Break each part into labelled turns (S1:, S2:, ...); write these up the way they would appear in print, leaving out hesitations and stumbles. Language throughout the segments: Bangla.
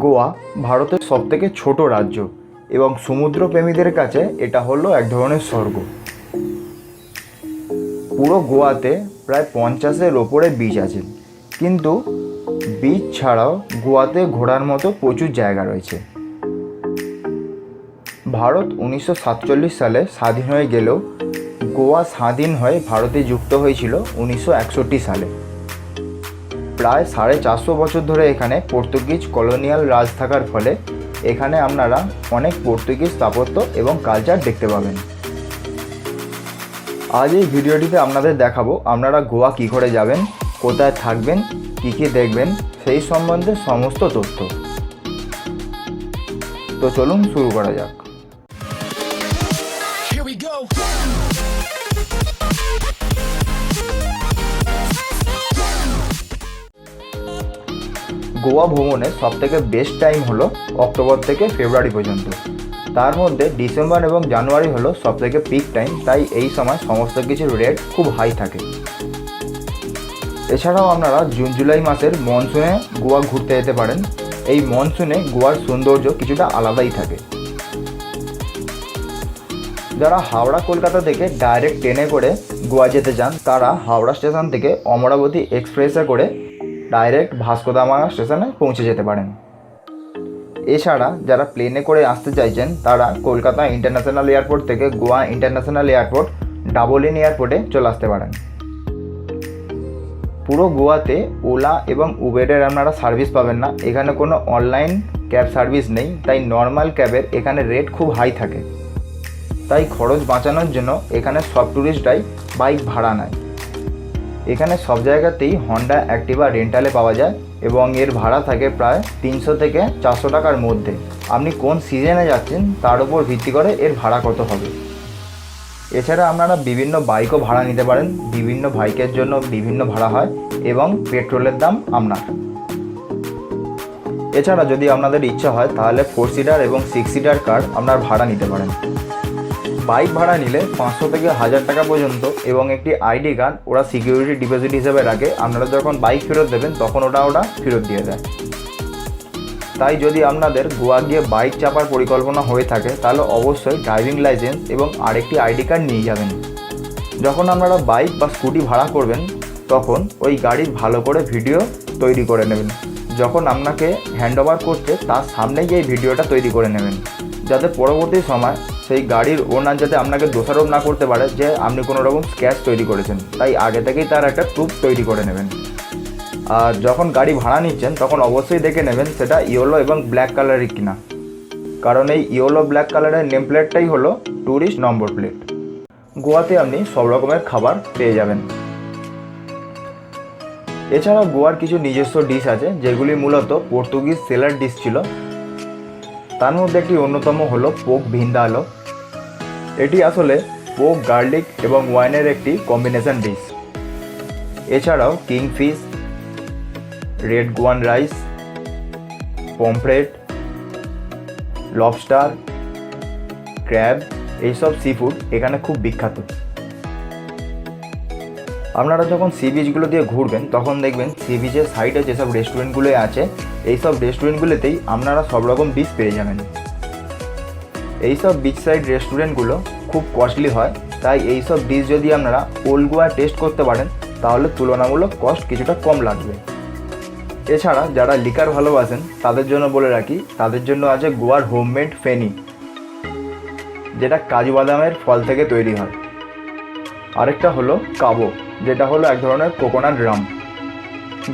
S1: গোয়া ভারতের সবথেকে ছোট রাজ্য এবং সমুদ্রপ্রেমীদের কাছে এটা হলো এক ধরনের স্বর্গ। পুরো গোয়াতে প্রায় 50-এর ওপরে বিচ আছে, কিন্তু বিচ ছাড়াও গোয়াতে ঘোরার মতো প্রচুর জায়গা রয়েছে। ভারত 1947 সালে স্বাধীন হয়ে গেলেও গোয়া স্বাধীন হয়ে ভারতে যুক্ত হয়েছিল 1961 সালে। প্রায় 450 বছর ধরে এখানে পর্তুগিজ কলোনিয়াল রাজ থাকার ফলে এখানে আপনারা অনেক পর্তুগিজ স্থাপত্য এবং কালচার দেখতে পাবেন। আজ এই ভিডিওটিতে আপনাদের দেখাবো আপনারা গোয়া কী করে যাবেন, কোথায় থাকবেন, কী কী দেখবেন সেই সম্বন্ধে সমস্ত তথ্য। তো চলুন শুরু করা যাক। গোয়া ভ্রমণের সবথেকে বেস্ট টাইম হলো অক্টোবর থেকে ফেব্রুয়ারি পর্যন্ত। তার মধ্যে ডিসেম্বর এবং জানুয়ারি হলো সবথেকে পিক টাইম, তাই এই সময় সমস্ত কিছুর রেট খুব হাই থাকে। এছাড়াও আপনারা জুন জুলাই মাসের মনসুনে গোয়া ঘুরতে যেতে পারেন। এই মনসুনে গোয়ার সৌন্দর্য কিছুটা আলাদাই থাকে। যারা হাওড়া কলকাতা থেকে ডাইরেক্ট ট্রেনে করে গোয়া যেতে চান তারা হাওড়া স্টেশন থেকে অমরাবতী এক্সপ্রেসে করে ডাইরেক্ট ভাস্কো দা গামা স্টেশনে পৌঁছে যেতে পারেন। এছাড়া যারা প্লেনে করে আসতে চাইছেন তারা কলকাতা ইন্টারন্যাশনাল এয়ারপোর্ট থেকে Goa international airport double in এয়ারপোর্টে চলে আসতে পারেন। পুরো গোয়াতে ওলা এবং উবেরের আপনারা সার্ভিস পাবেন না। এখানে কোনো অনলাইন ক্যাব সার্ভিস নেই, তাই নর্মাল ক্যাবের এখানে রেট খুব হাই থাকে। তাই খরচ বাঁচানোর জন্য এখানে সব ট্যুরিস্টরাই বাইক ভাড়া নেয়। এখানে সব জায়গাতেই হন্ডা অ্যাক্টিভা রেন্টালে পাওয়া যায় এবং এর ভাড়া থাকে প্রায় 300 থেকে 400 টাকার মধ্যে। আপনি কোন সিজনে যাচ্ছেন তার উপর ভিত্তি করে এর ভাড়া কত হবে। এছাড়া আপনারা বিভিন্ন বাইকও ভাড়া নিতে পারেন। বিভিন্ন বাইকের জন্য বিভিন্ন ভাড়া হয় এবং পেট্রোলের দাম আপনার। এছাড়া যদি আপনাদের ইচ্ছা হয় তাহলে 4 সিটার এবং 6 সিটার কার আপনার ভাড়া নিতে পারেন। বাইক ভাড়া নিলে 500 থেকে 1000 টাকা পর্যন্ত এবং একটি আইডি কার্ড ওরা সিকিউরিটি ডিপোজিট হিসেবে রাখে। আপনারা যখন বাইক ফেরত দেবেন তখন ওরা ফেরত দিয়ে দেয়। তাই যদি আপনাদের গোয়া গিয়ে বাইক চাপার পরিকল্পনা হয়ে থাকে তাহলে অবশ্যই ড্রাইভিং লাইসেন্স এবং আরেকটি আইডি কার্ড নিয়ে যাবেন। যখন আপনারা বাইক বা স্কুটি ভাড়া করবেন তখন ওই গাড়ির ভালো করে ভিডিও তৈরি করে নেবেন। যখন আপনাকে হ্যান্ড ওভার করছে তার সামনেই এই ভিডিওটা তৈরি করে নেবেন, যাতে পরবর্তী সময় সেই গাড়ির ওনার যাতে আপনাকে দোষারোপ না করতে পারে যে আপনি কোনো রকম স্ক্র্যাচ তৈরি করেছেন। তাই আগে থেকেই তার একটা প্রুফ তৈরি করে নেবেন। আর যখন গাড়ি ভাড়া নিচ্ছেন তখন অবশ্যই দেখে নেবেন সেটা ইয়েলো এবং ব্ল্যাক কালারের কিনা, কারণ এই ইয়েলো ব্ল্যাক কালারের নেম প্লেটটাই হলো ট্যুরিস্ট নম্বর প্লেট। গোয়াতে আপনি সব রকমের খাবার পেয়ে যাবেন। এছাড়া গোয়ার কিছু নিজস্ব ডিশ আছে যেগুলি মূলত পর্তুগিজ সেলার ডিশ ছিল। তার মধ্যে একটি অন্যতম হলো পোক ভিন্দালো। এটি আসলে পোক, গার্লিক এবং ওয়াইনের একটি কম্বিনেশন ডিশ। এছাড়াও kingfish, red Goan rice, pomfret, lobster, crab এইসব সি ফুড এখানে খুব বিখ্যাত। আপনারা যখন সি বিচগুলো দিয়ে ঘুরবেন তখন দেখবেন সি বিচের সাইডে যেসব রেস্টুরেন্টগুলো আছে এইসব রেস্টুরেন্টগুলোতেই আপনারা সব রকম ডিশ পেয়ে যাবেন। এইসব বিচ সাইড রেস্টুরেন্টগুলো খুব কস্টলি হয়, তাই এইসব ডিশ যদি আপনারা ওল্ড গোয়া টেস্ট করতে পারেন তাহলে তুলনামূলক কস্ট কিছুটা কম লাগবে। এছাড়া যারা লিকার ভালোবাসেন তাদের জন্য বলে রাখি, তাদের জন্য আছে গোয়ার হোমমেড ফেনি, যেটা কাজু বাদামের ফল থেকে তৈরি হয়। আরেকটা হলো কাবো, যেটা হলো এক ধরনের কোকোনাট রাম।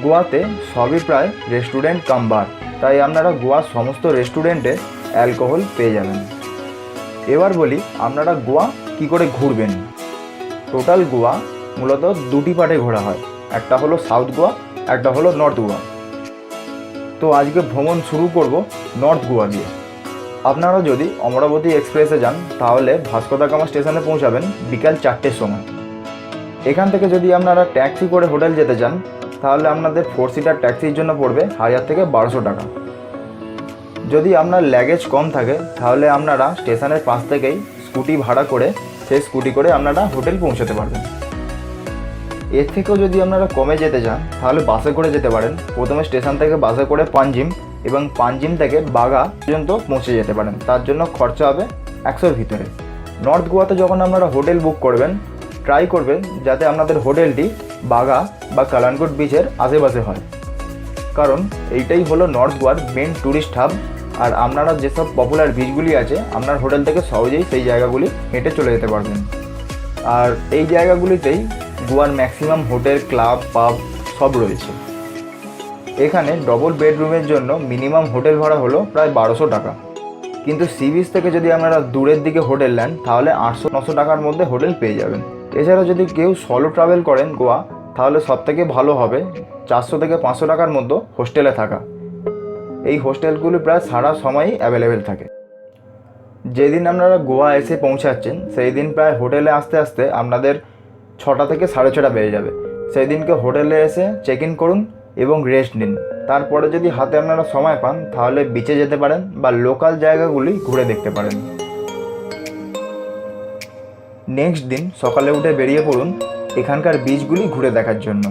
S1: গোয়াতে সবই প্রায় রেস্টুরেন্ট কাম বার, তাই আপনারা গোয়ার সমস্ত রেস্টুরেন্টে অ্যালকোহল পেয়ে যাবেন। এবার বলি আপনারা গোয়া কি করে ঘুরবেন। টোটাল গোয়া মূলত দুটি পার্টে ঘোরা হয়, একটা হলো সাউথ গোয়া, একটা হলো নর্থ গোয়া। তো আজকে ভ্রমণ শুরু করব নর্থ গোয়া দিয়ে। আপনারা যদি অমরাবতী এক্সপ্রেসে যান তাহলে ভাস্কো দা গামা স্টেশনে পৌঁছাবেন বিকাল 4টের সময়। এখান থেকে যদি আপনারা ট্যাক্সি করে হোটেল যেতে চান তাহলে আপনাদের 4 সিটার ট্যাক্সির জন্য পড়বে 1000 থেকে 1200 টাকা। যদি আপনার লাগেজ কম থাকে তাহলে আপনারা স্টেশনের পাশ থেকেই স্কুটি ভাড়া করে সেই স্কুটি করে আপনারা হোটেল পৌঁছাতে পারবেন। এর থেকেও যদি আপনারা কমে যেতে চান তাহলে বাসে করে যেতে পারেন। প্রথমে স্টেশন থেকে বাসে করে পাঞ্জিম এবং পাঞ্জিম থেকে বাগা পর্যন্ত পৌঁছে যেতে পারেন। তার জন্য খরচা হবে 100-র ভিতরে। নর্থ গোয়াতে যখন আপনারা হোটেল বুক করবেন, ট্রাই করবেন যাতে আপনাদের হোটেলটি বাগা বা কালানগুট বিচের আশেপাশে হয়, কারণ এইটাই হলো নর্থ গোয়ার মেন ট্যুরিস্ট হাব। আর আপনারা যেসব পপুলার বিচগুলি আছে আপনার হোটেল থেকে সহজেই সেই জায়গাগুলি হেঁটে চলে যেতে পারবেন। আর এই জায়গাগুলিতেই গোয়ার ম্যাক্সিমাম হোটেল, ক্লাব, পাব সব রয়েছে। এখানে ডবল বেডরুমের জন্য মিনিমাম হোটেল ভাড়া হলো প্রায় 1200 টাকা, কিন্তু সি বিচ থেকে যদি আপনারা দূরের দিকে হোটেল নেন তাহলে 800-900 টাকার মধ্যে হোটেল পেয়ে যাবেন। এছাড়া যদি কেউ সলো ট্রাভেল করেন গোয়া, তাহলে সবথেকে ভালো হবে 400 থেকে 500 টাকার মধ্যে হোস্টেলে থাকা। এই হোস্টেলগুলি প্রায় সারা সময়ই অ্যাভেলেবেল থাকে। যেদিন আপনারা গোয়া এসে পৌঁছাচ্ছেন সেই দিন প্রায় হোটেলে আসতে আসতে আপনাদের 6টা থেকে 6:30 বেজে যাবে। সেই দিনকে হোটেলে এসে চেক ইন করুন এবং রেস্ট নিন। তারপরে যদি হাতে আপনারা সময় পান তাহলে বিচে যেতে পারেন বা লোকাল জায়গাগুলি ঘুরে দেখতে পারেন। নেক্সট দিন সকালে উঠে বেরিয়ে পড়ুন এখানকার বিচগুলি ঘুরে দেখার জন্য।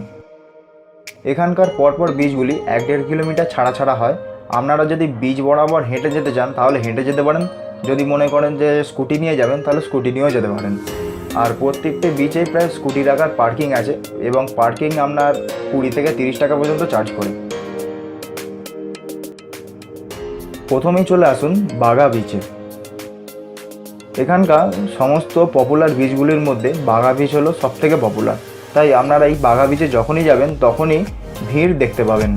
S1: এখানকার পরপর বিচগুলি 1-1.5 কিলোমিটার ছাড়া ছাড়া হয়। আপনারা যদি বিচ বরাবর হেঁটে যেতে চান তাহলে হেঁটে যেতে পারেন, যদি মনে করেন যে স্কুটি নিয়ে যাবেন তাহলে স্কুটি নিয়েও যেতে পারেন। আর প্রত্যেকটি বিচেই প্রায় স্কুটি রাখার পার্কিং আছে এবং পার্কিং আপনার 20 থেকে 30 টাকা পর্যন্ত চার্জ করে। প্রথমেই চলে আসুন বাগা বিচে। এখানকার সমস্ত পপুলার বিচগুলির মধ্যে বাগা বিচ হলো সবথেকে পপুলার, তাই আপনারা এই বাগা বিচে যখনই যাবেন তখনই ভিড় দেখতে পাবেন।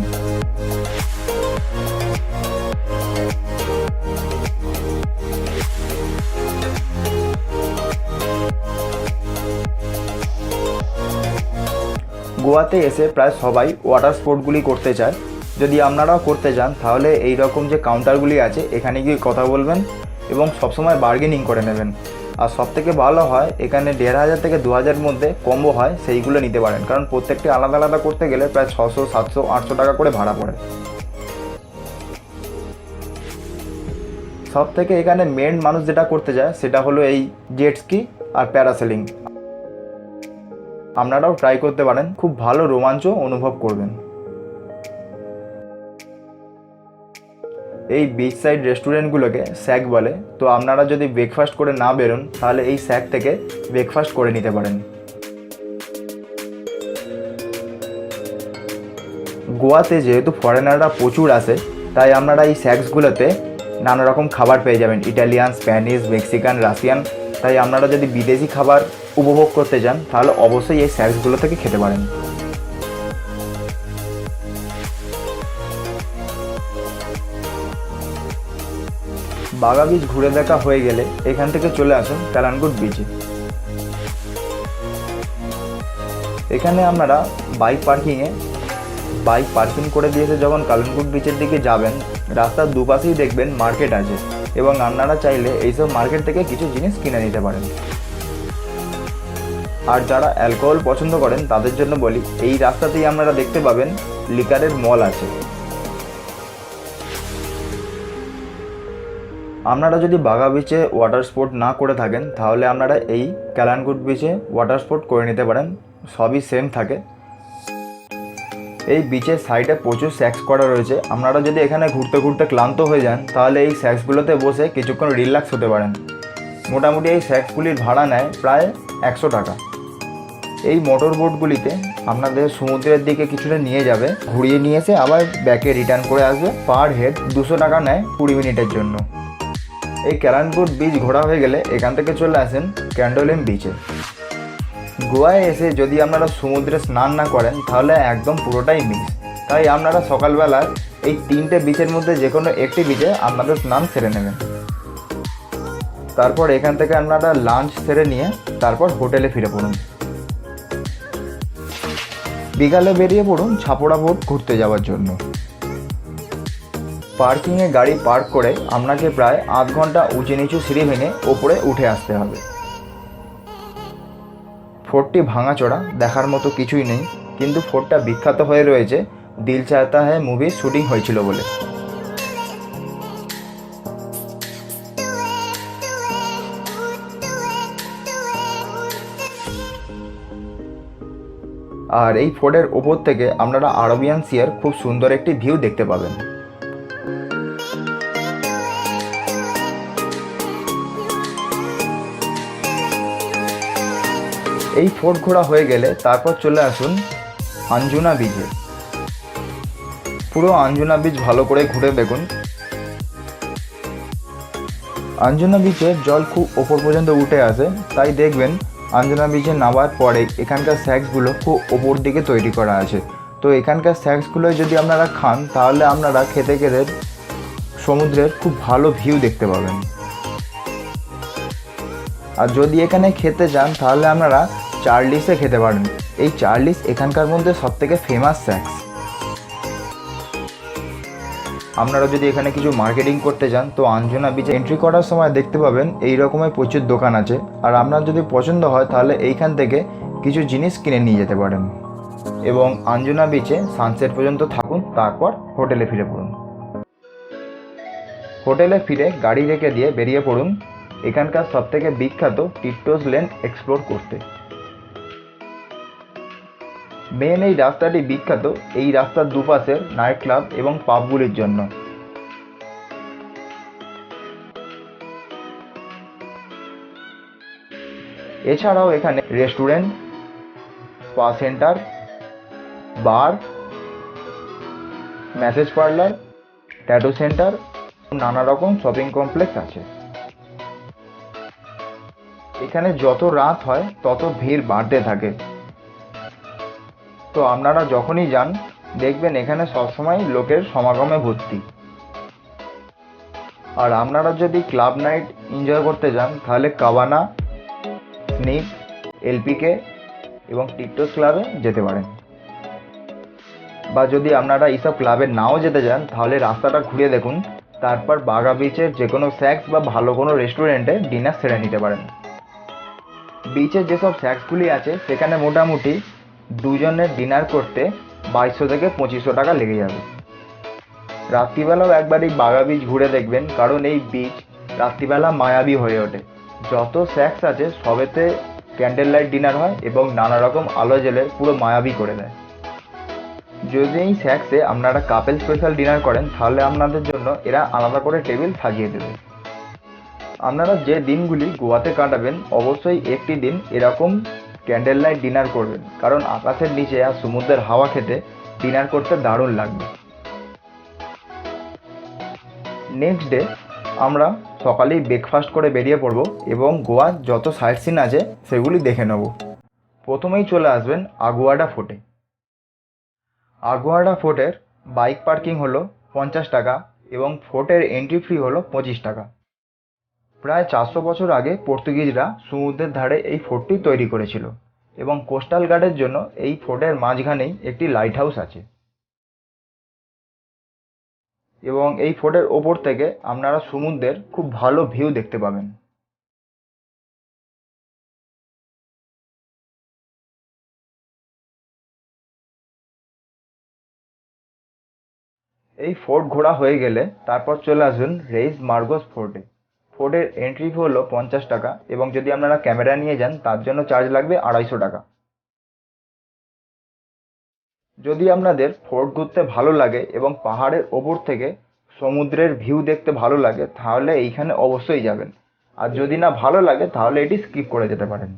S1: গোয়াতে এসে প্রায় সবাই ওয়াটার স্পোর্টগুলি করতে চায়। যদি আপনারাও করতে চান তাহলে এই রকম যে কাউন্টারগুলি আছে এখানে গিয়ে কথা বলবেন এবং সবসময় বার্গেনিং করে নেবেন। আর সবথেকে ভালো হয় এখানে 1500 থেকে 2000 মধ্যে কম্বো হয়, সেইগুলো নিতে পারেন, কারণ প্রত্যেকটি আলাদা আলাদা করতে গেলে প্রায় 600, 700, 800 টাকা করে ভাড়া পড়ে। সব থেকে এখানে মেন মানুষ যেটা করতে যায় সেটা হলো এই জেট স্কি আর প্যারাসেলিং। আপনারাও ট্রাই করতে পারেন, খুব ভালো রোমাঞ্চ অনুভব করবেন। এই বিচ সাইড রেস্টুরেন্টগুলোকে স্যাক বলে, তো আপনারা যদি ব্রেকফাস্ট করে না বেরোন তাহলে এই স্যাক থেকে ব্রেকফাস্ট করে নিতে পারেন। গোয়াতে যেহেতু ফরেনাররা প্রচুর আসে তাই আপনারা এই স্যাকসগুলোতে নানা রকম খাবার পেয়ে যাবেন, ইটালিয়ান, স্প্যানিশ, মেক্সিকান, রাশিয়ান। তাই আপনারা যদি বিদেশি খাবার উপভোগ করতে চান তাহলে অবশ্যই এই স্ন্যাক্সগুলো থেকে খেতে পারেন। বাগা বিচ ঘুরে দেখা হয়ে গেলে এখান থেকে চলে আসুন কালানগুট বিচে। এখানে আপনারা বাইক পার্কিং করে দিয়েছে যখন কালানগুট বিচের দিকে যাবেন, রাস্তার দুপাশেই দেখবেন মার্কেট আছে এবং আপনারা চাইলে এইসব মার্কেট থেকে কিছু জিনিস কিনে নিতে পারেন। আর যারা অ্যালকোহল পছন্দ করেন তাদের জন্য বলি, এই রাস্তাতেই আপনারা দেখতে পাবেন লিকারের মল আছে। আপনারা যদি বাগা বিচে ওয়াটার স্পোর্ট না করে থাকেন তাহলে আপনারা এই কালানগুট বিচে ওয়াটার স্পোর্ট করে নিতে পারেন, সবই সেম থাকে। এই বিচের সাইডে প্রচুর স্যাক্স করা রয়েছে। আপনারা যদি এখানে ঘুরতে ঘুরতে ক্লান্ত হয়ে যান তাহলে এই স্যাক্সগুলোতে বসে কিছুক্ষণ রিল্যাক্স হতে পারেন। মোটামুটি এই স্যাক্সগুলির ভাড়া নেয় প্রায় 100 টাকা। এই মোটর বোটগুলিতে আপনাদের সমুদ্রের দিকে কিছুটা নিয়ে যাবে, ঘুরিয়ে নিয়ে এসে আবার ব্যাকে রিটার্ন করে আসবে। পার হেড 200 টাকা নেয় 20 মিনিটের জন্য। এই কালানগুট বিচ ঘোরা হয়ে গেলে এখান থেকে চলে আসেন ক্যান্ডোলিম বিচে। গোয়ায় এসে যদি আপনারা সমুদ্রে স্নান না করেন তাহলে একদম পুরোটাই মিস। তাই আপনারা সকালবেলা এই 3টে বিচের মধ্যে যে কোনো একটি বিচে আপনাদের স্নান সেরে নেবেন। তারপর এখান থেকে আপনারা লাঞ্চ সেরে নিয়ে তারপর হোটেলে ফিরে পড়ুন। বিকালে বেরিয়ে পড়ুন ছাপড়া বোট ঘুরতে যাওয়ার জন্য। পার্কিংয়ে গাড়ি পার্ক করে আপনাকে প্রায় আধ ঘন্টা উঁচু নিচু সিঁড়ি ভেঙে ওপরে উঠে আসতে হবে। ফোর্টটি ভাঙাচোরা, দেখার মতো কিছুই নেই, কিন্তু ফোর্টটা বিখ্যাত হয়ে রয়েছে দিল চাহতা হ্যায় মুভির শুটিং হয়েছিল বলে। আর এই ফোর্টের ওপর থেকে আপনারা আরবিয়ান সিয়ার খুব সুন্দর একটি ভিউ দেখতে পাবেন। এই ফোর্ট ঘোরা হয়ে গেলে তারপর চলে আসুন আঞ্জুনা বিচে। পুরো আঞ্জুনা বিচ ভালো করে ঘুরে দেখুন। আঞ্জুনা বিচের জল খুব ওপর পর্যন্ত উঠে আসে, তাই দেখবেন আঞ্জুনা বিচে নামার পরে এখানকার স্ন্যাক্সগুলো খুব ওপর দিকে তৈরি করা আছে। তো এখানকার স্ন্যাক্সগুলো যদি আপনারা খান তাহলে আপনারা খেতে খেতে সমুদ্রের খুব ভালো ভিউ দেখতে পাবেন। আর যদি এখানে খেতে চান তাহলে আপনারা চার্লিসে খেতে পারেন। এই চার্লিস এখানকার মধ্যে সবথেকে ফেমাস স্ন্যাক্স। আপনারা যদি এখানে কিছু মার্কেটিং করতে চান তো আঞ্জুনা বিচে এন্ট্রি করার সময় দেখতে পাবেন এই রকমের প্রচুর দোকান আছে। আর আপনার যদি পছন্দ হয় তাহলে এইখান থেকে কিছু জিনিস কিনে নিয়ে যেতে পারেন এবং আঞ্জুনা বিচে সানসেট পর্যন্ত থাকুন, তারপর হোটেলে ফিরে পড়ুন। হোটেলে ফিরে গাড়ি রেখে দিয়ে বেরিয়ে পড়ুন এখানকার সবথেকে বিখ্যাত টিটোস লেন এক্সপ্লোর করতে। মেন এই রাস্তাটি বিখ্যাত এই রাস্তার দুপাশের নাইট ক্লাব এবং পাবগুলির জন্য। এছাড়াও এখানে রেস্টুরেন্ট, স্পা সেন্টার, বার, ম্যাসেজ পার্লার, ট্যাটু সেন্টার, নানা রকম শপিং কমপ্লেক্স আছে। এখানে যত রাত হয় তত ভিড় বাড়তে থাকে। তো আপনারা যখনই যান দেখবেন এখানে সবসময় লোকের সমাগমে ভর্তি। আর আপনারা যদি ক্লাব নাইট এনজয় করতে যান তাহলে কাবানা, স্নিক, এলপিকে এবং টিটোস ক্লাবে যেতে পারেন। বা যদি আপনারা এইসব ক্লাবে নাও যেতে চান তাহলে রাস্তাটা ঘুরে দেখুন, তারপর বাগা বিচের যে কোনো স্ন্যাক্স বা ভালো কোনো রেস্টুরেন্টে ডিনার সেরে নিতে পারেন। বিচের যেসব স্ন্যাক্সগুলি আছে সেখানে মোটামুটি দুজনের ডিনার করতে 2200 থেকে 2500 টাকা লেগে যাবে। রাত্রিবেলাও একবার এই বাগা বিচ ঘুরে দেখবেন, কারণ এই বিচ রাত্রিবেলা মায়াবী হয়ে ওঠে। যত স্ন্যাক্স আছে সবেতে ক্যান্ডেল লাইট ডিনার হয় এবং নানা রকম আলো জ্বেলে পুরো মায়াবী করে দেয়। যদি এই স্ন্যাক্সে আপনারা কাপেল স্পেশাল ডিনার করেন তাহলে আপনাদের জন্য এরা আলাদা করে টেবিল সাজিয়ে দেবে। আপনারা যে দিনগুলি গোয়াতে কাটাবেন অবশ্যই একটি দিন এরকম ক্যান্ডেল লাইট ডিনার করবেন, কারণ আকাশের নিচে আর সমুদ্রের হাওয়া খেতে ডিনার করতে দারুণ লাগবে। নেক্সট ডে আমরা সকালেই ব্রেকফাস্ট করে বেরিয়ে পড়ব এবং গোয়ার যত সাইট সিন আছে সেগুলি দেখে নেব। প্রথমেই চলে আসবেন আগুয়াডা ফোর্টে। আগুয়াডা ফোর্টের বাইক পার্কিং হলো 50 টাকা এবং ফোর্টের এন্ট্রি ফি হলো 25 টাকা। প্রায় 400 বছর আগে পর্তুগিজরা সমুদ্রের ধারে এই ফোর্টটি তৈরি করেছিল এবং কোস্টাল গার্ডের জন্য এই ফোর্টের মাঝখানেই একটি লাইট হাউস আছে এবং এই ফোর্টের ওপর থেকে আপনারা সমুদ্রের খুব ভালো ভিউ দেখতে পাবেন। এই ফোর্ট ঘোরা হয়ে গেলে তারপর চলে আসবেন রেইস মার্গোস ফোর্টে। ফোর্টের এন্ট্রি ফি হলো 50 টাকা এবং যদি আপনারা ক্যামেরা নিয়ে যান তার জন্য চার্জ লাগবে 250 টাকা। যদি আপনাদের ফোর্ট ঘুরতে ভালো লাগে এবং পাহাড়ের ওপর থেকে সমুদ্রের ভিউ দেখতে ভালো লাগে তাহলে এইখানে অবশ্যই যাবেন, আর যদি না ভালো লাগে তাহলে এটি স্কিপ করে যেতে পারেন।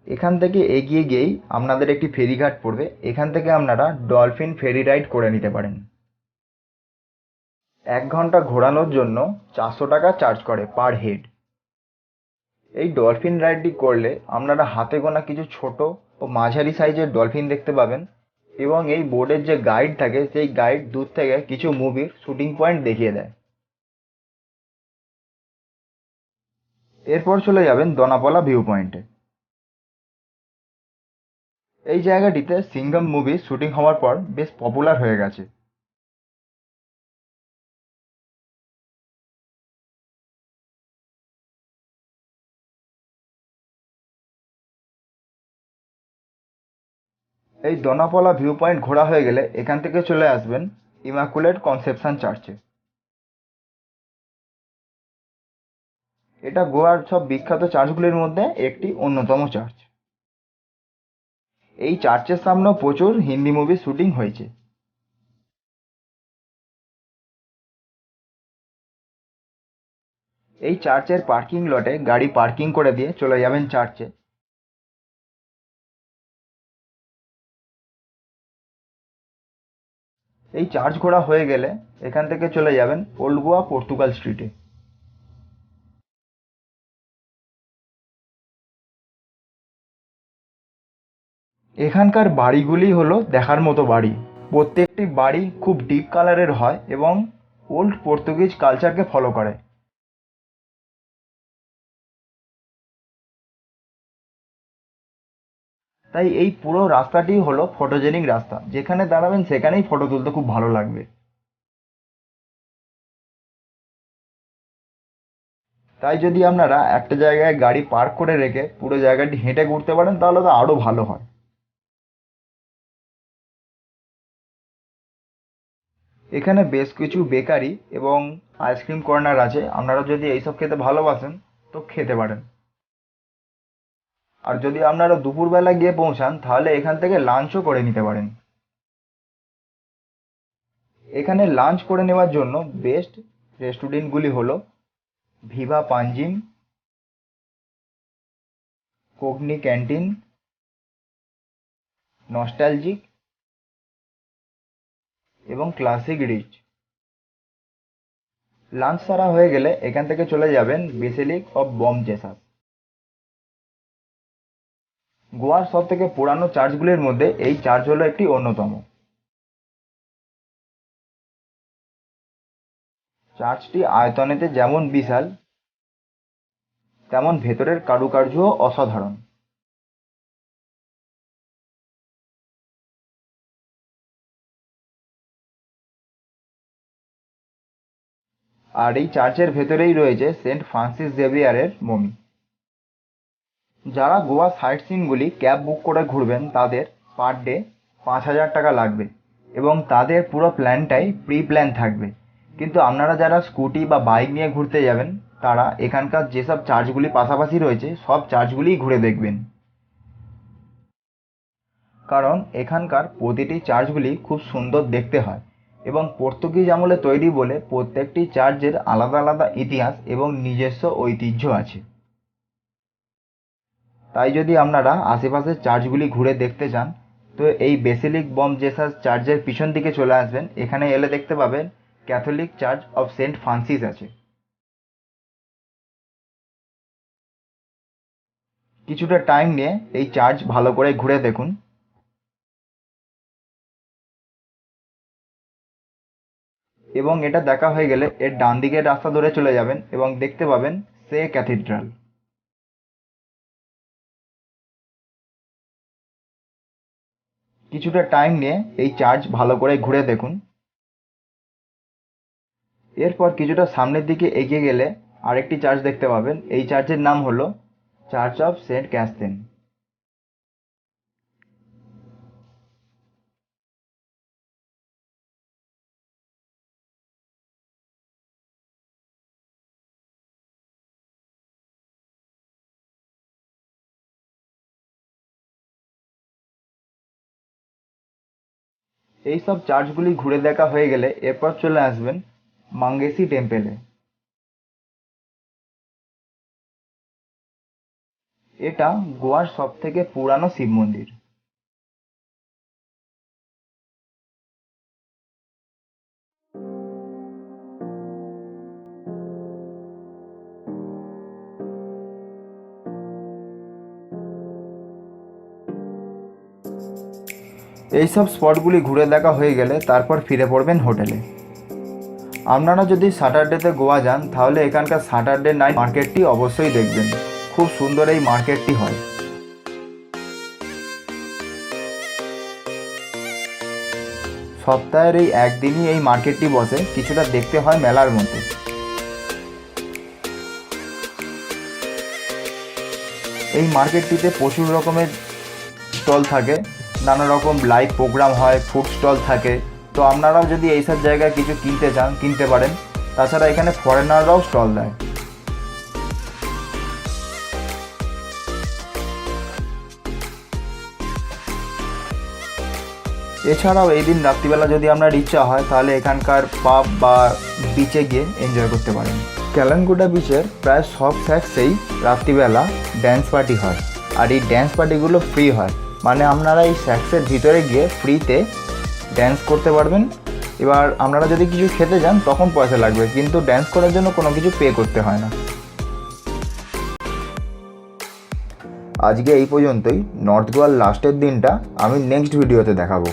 S1: এখান থেকে এগিয়ে গিয়েই আপনাদের একটি ফেরিঘাট পড়বে, এখান থেকে আপনারা ডলফিন ফেরি রাইড করে নিতে পারেন। 1 ঘন্টা ঘোরানোর জন্য 400 টাকা চার্জ করে পার হেড। এই ডলফিন রাইডটি করলে আপনারা হাতে গোনা কিছু ছোট ও মাঝারি সাইজের ডলফিন দেখতে পাবেন এবং এই বোর্ডের যে গাইড থাকে সেই গাইড দূর থেকে কিছু মুভির শুটিং পয়েন্ট দেখিয়ে দেয়। এরপর চলে যাবেন দনাপলা ভিউ পয়েন্টে। এই জায়গাটিতে সিঙ্ঘম মুভি শুটিং হওয়ার পর বেশ পপুলার হয়ে গেছে। এই দনাপলা ভিউ পয়েন্ট ঘোরা হয়ে গেলে এখান থেকে চলে আসবেন ইমাকুলেট কনসেপশন চার্চে। এটা গোয়ার সব বিখ্যাত চার্চগুলির মধ্যে একটি অন্যতম চার্চ। এই চার্চের সামনেও প্রচুর হিন্দি মুভি শুটিং হয়েছে। এই চার্চের পার্কিং লটে গাড়ি পার্কিং করে দিয়ে চলে যাবেন চার্চে। এই চার্চ ঘোরা হয়ে গেলে এখান থেকে চলে যাবেন ওল্ড গোয়া পর্তুগাল স্ট্রিটে। এখানকার বাড়িগুলি হলো দেখার মতো বাড়ি। প্রত্যেকটি বাড়ি খুব ডিপ কালারের হয় এবং ওল্ড পর্তুগিজ কালচারকে ফলো করে। তাই এই পুরো রাস্তাটি হলো ফটোজেনিক রাস্তা, যেখানে দাঁড়াবেন সেখানেই ফটো তুলতে খুব ভালো লাগবে। তাই যদি আপনারা একটা জায়গায় গাড়ি পার্ক করে রেখে পুরো জায়গাটি হেঁটে ঘুরতে পারেন তাহলে তো আরও ভালো হয়। এখানে বেশ কিছু বেকারি এবং আইসক্রিম কর্নার আছে, আপনারা যদি এইসব খেতে ভালোবাসেন তো খেতে পারেন। আর যদি আপনারা দুপুরবেলা গিয়ে পৌঁছান তাহলে এখান থেকে লাঞ্চও করে নিতে পারেন। এখানে লাঞ্চ করে নেওয়ার জন্য বেস্ট রেস্টুরেন্টগুলি হলো ভিভা পাঞ্জিম, কোগনি ক্যান্টিন, নস্টালজিক এবং ক্লাসিক রিচ। লাঞ্চ সারা হয়ে গেলে এখান থেকে চলে যাবেন বেসিলিক অফ বম জেসাস। গোয়ার সব থেকে পুরানো চার্চগুলির মধ্যে এই চার্চ হলো একটি অন্যতম। চার্চটি আয়তনেতে যেমন বিশাল তেমন ভেতরের কারুকার্যও অসাধারণ। আর এই চার্চের ভেতরেই রয়েছে সেন্ট ফ্রান্সিস জেভিয়ারের মমি। যারা গোয়া সাইট সিনগুলি ক্যাব বুক করে ঘুরবেন তাদের পার ডে 5,000 টাকা লাগবে এবং তাদের পুরো প্ল্যানটাই প্রি প্ল্যান থাকবে। কিন্তু আপনারা যারা স্কুটি বা বাইক নিয়ে ঘুরতে যাবেন তারা এখানকার যেসব চার্চগুলি পাশাপাশি রয়েছে সব চার্চগুলিই ঘুরে দেখবেন, কারণ এখানকার প্রতিটি চার্চগুলি খুব সুন্দর দেখতে হয় এবং পর্তুগিজ আমলে তৈরি বলে প্রত্যেকটি চার্চের আলাদা আলাদা ইতিহাস এবং নিজস্ব ঐতিহ্য আছে। তাই যদি আপনারা আশেপাশের চার্চগুলি ঘুরে দেখতে চান তো এই বেসিলিক বম জেসাস চার্চের পিছন দিকে চলে আসবেন। এখানে এলে দেখতে পাবেন Catholic church of Saint Francis আছে। কিছুটা টাইম নিয়ে এই চার্চ ভালো করে ঘুরে দেখুন। এবং এটা দেখা হয়ে গেলে এর ডান দিকের রাস্তা ধরে চলে যাবেন এবং দেখতে পাবেন সে ক্যাথিড্রাল। কিছুটা টাইম নিয়ে এই চার্চ ভালো করে ঘুরে দেখুন। এরপর কিছুটা সামনের দিকে এগিয়ে গেলে আরেকটি চার্চ দেখতে পাবেন। এই চার্চের নাম হলো চার্চ অফ সেন্ট ক্যাথরিন। এই সব চার্চগুলি ঘুরে দেখা হয়ে গেলে এরপর চলে আসবেন মাঙ্গেসি টেম্পেলে। এটা গোয়ার সব থেকে পুরানো শিব মন্দির। এইসব স্পটগুলি ঘুরে দেখা হয়ে গেলে তারপর ফিরে পড়বেন হোটেলে। আপনারা যদি স্যাটারডেতে গোয়া যান তাহলে এখানকার স্যাটারডে নাইট মার্কেটটি অবশ্যই দেখবেন, খুব সুন্দর এই মার্কেটটি হয়। সপ্তাহের এই একদিনই এই মার্কেটটি বসে, কিছুটা দেখতে হয় মেলার মতো। এই মার্কেটটিতে প্রচুর রকমের স্টল থাকে, নানা রকম লাইভ প্রোগ্রাম হয়, ফুড স্টল থাকে। তো আপনারাও যদি এইসব জায়গায় কিছু কিনতে চান কিনতে পারেন। তাছাড়া এখানে ফরেনাররাও স্টল দেয়। এছাড়াও এই দিন রাত্রিবেলা যদি আপনার ইচ্ছা হয় তাহলে এখানকার পাব বা বিচে গিয়ে এনজয় করতে পারেন। ক্যালানকুটা বিচের প্রায় সব স্যাক্সেই রাত্রিবেলা ড্যান্স পার্টি হয়, আর এই ড্যান্স পার্টিগুলো ফ্রি হয়। মানে আপনারা এই স্যাক্সের ভিতরে গিয়ে ফ্রিতে ড্যান্স করতে পারবেন। এবার আপনারা যদি কিছু খেতে যান তখন পয়সা লাগবে, কিন্তু ড্যান্স করার জন্য কোনো কিছু পে করতে হয় না। আজকে এই পর্যন্তই। নর্থ গোয়ার লাস্টের দিনটা আমি নেক্সট ভিডিওতে দেখাবো।